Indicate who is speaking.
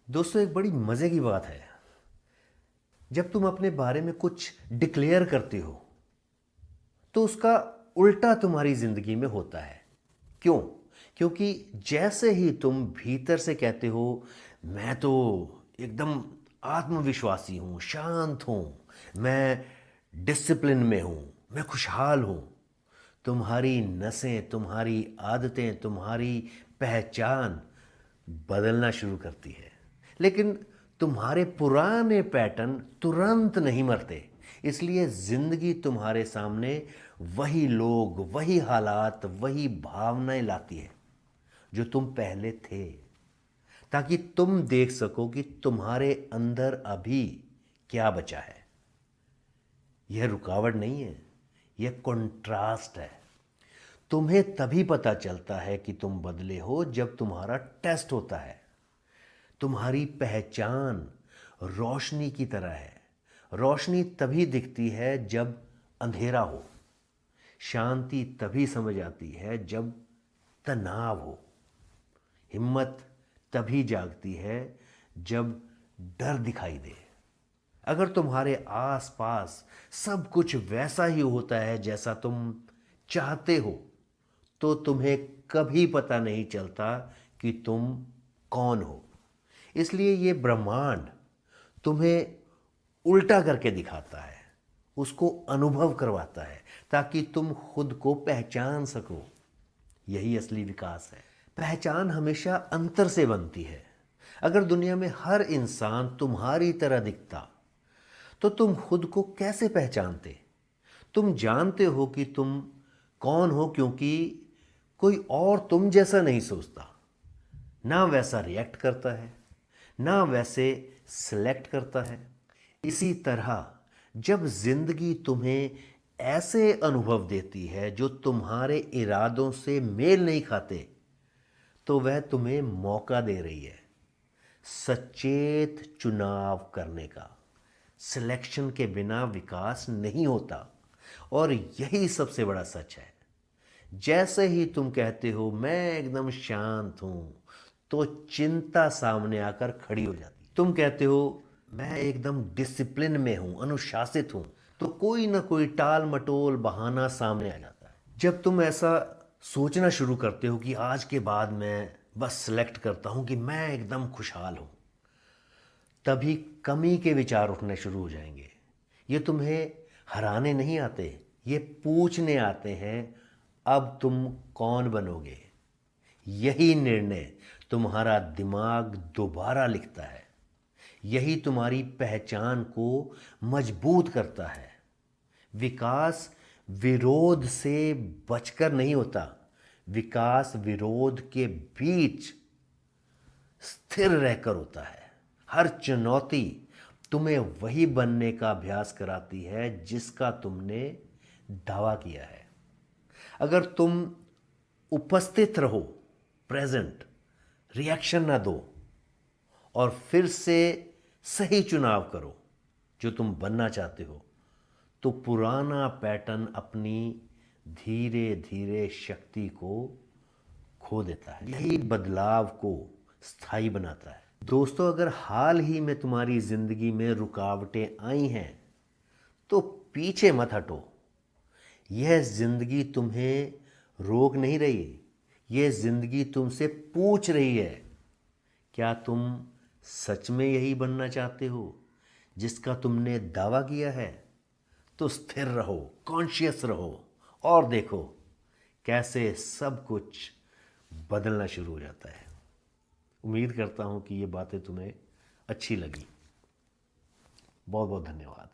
Speaker 1: दोस्तों, एक बड़ी मज़े की बात है। जब तुम अपने बारे में कुछ डिक्लेयर करते हो तो उसका उल्टा तुम्हारी ज़िंदगी में होता है। क्यों? क्योंकि जैसे ही तुम भीतर से कहते हो मैं तो एकदम आत्मविश्वासी हूँ, शांत हूँ, मैं डिसिप्लिन में हूँ, मैं खुशहाल हूँ, तुम्हारी नसें, तुम्हारी आदतें, तुम्हारी पहचान बदलना शुरू करती है। लेकिन तुम्हारे पुराने पैटर्न तुरंत नहीं मरते। इसलिए ज़िंदगी तुम्हारे सामने वही लोग, वही हालात, वही भावनाएं लाती है जो तुम पहले थे, ताकि तुम देख सको कि तुम्हारे अंदर अभी क्या बचा है। यह रुकावट नहीं है, यह कंट्रास्ट है। तुम्हें तभी पता चलता है कि तुम बदले हो जब तुम्हारा टेस्ट होता है। तुम्हारी पहचान रोशनी की तरह है। रोशनी तभी दिखती है जब अंधेरा हो। शांति तभी समझ आती है जब तनाव हो। हिम्मत तभी जागती है जब डर दिखाई दे। अगर तुम्हारे आसपास सब कुछ वैसा ही होता है जैसा तुम चाहते हो तो तुम्हें कभी पता नहीं चलता कि तुम कौन हो। इसलिए ये ब्रह्मांड तुम्हें उल्टा करके दिखाता है, उसको अनुभव करवाता है, ताकि तुम खुद को पहचान सको। यही असली विकास है। पहचान हमेशा अंतर से बनती है। अगर दुनिया में हर इंसान तुम्हारी तरह दिखता तो तुम खुद को कैसे पहचानते? तुम जानते हो कि तुम कौन हो क्योंकि कोई और तुम जैसा नहीं सोचता, ना वैसा रिएक्ट करता है, ना वैसे सिलेक्ट करता है। इसी तरह जब जिंदगी तुम्हें ऐसे अनुभव देती है जो तुम्हारे इरादों से मेल नहीं खाते, तो वह तुम्हें मौका दे रही है सचेत चुनाव करने का। सिलेक्शन के बिना विकास नहीं होता, और यही सबसे बड़ा सच है। जैसे ही तुम कहते हो मैं एकदम शांत हूं, तो चिंता सामने आकर खड़ी हो जाती। तुम कहते हो मैं एकदम डिसिप्लिन में हूं, अनुशासित हूं, तो कोई ना कोई टाल मटोल बहाना सामने आ जाता है। जब तुम ऐसा सोचना शुरू करते हो कि आज के बाद मैं बस सिलेक्ट करता हूं कि मैं एकदम खुशहाल हूं, तभी कमी के विचार उठने शुरू हो जाएंगे। ये तुम्हें हराने नहीं आते, ये पूछने आते हैं अब तुम कौन बनोगे। यही निर्णय तुम्हारा दिमाग दोबारा लिखता है। यही तुम्हारी पहचान को मजबूत करता है। विकास विरोध से बचकर नहीं होता, विकास विरोध के बीच स्थिर रहकर होता है। हर चुनौती तुम्हें वही बनने का अभ्यास कराती है जिसका तुमने दावा किया है। अगर तुम उपस्थित रहो, प्रेजेंट, रिएक्शन ना दो, और फिर से सही चुनाव करो जो तुम बनना चाहते हो, तो पुराना पैटर्न अपनी धीरे धीरे शक्ति को खो देता है। यही बदलाव को स्थायी बनाता है। दोस्तों, अगर हाल ही में तुम्हारी जिंदगी में रुकावटें आई हैं तो पीछे मत हटो। यह जिंदगी तुम्हें रोक नहीं रही, यह जिंदगी तुमसे पूछ रही है क्या तुम सच में यही बनना चाहते हो जिसका तुमने दावा किया है। तो स्थिर रहो, कॉन्शियस रहो, और देखो कैसे सब कुछ बदलना शुरू हो जाता है। उम्मीद करता हूँ कि ये बातें तुम्हें अच्छी लगी। बहुत बहुत धन्यवाद।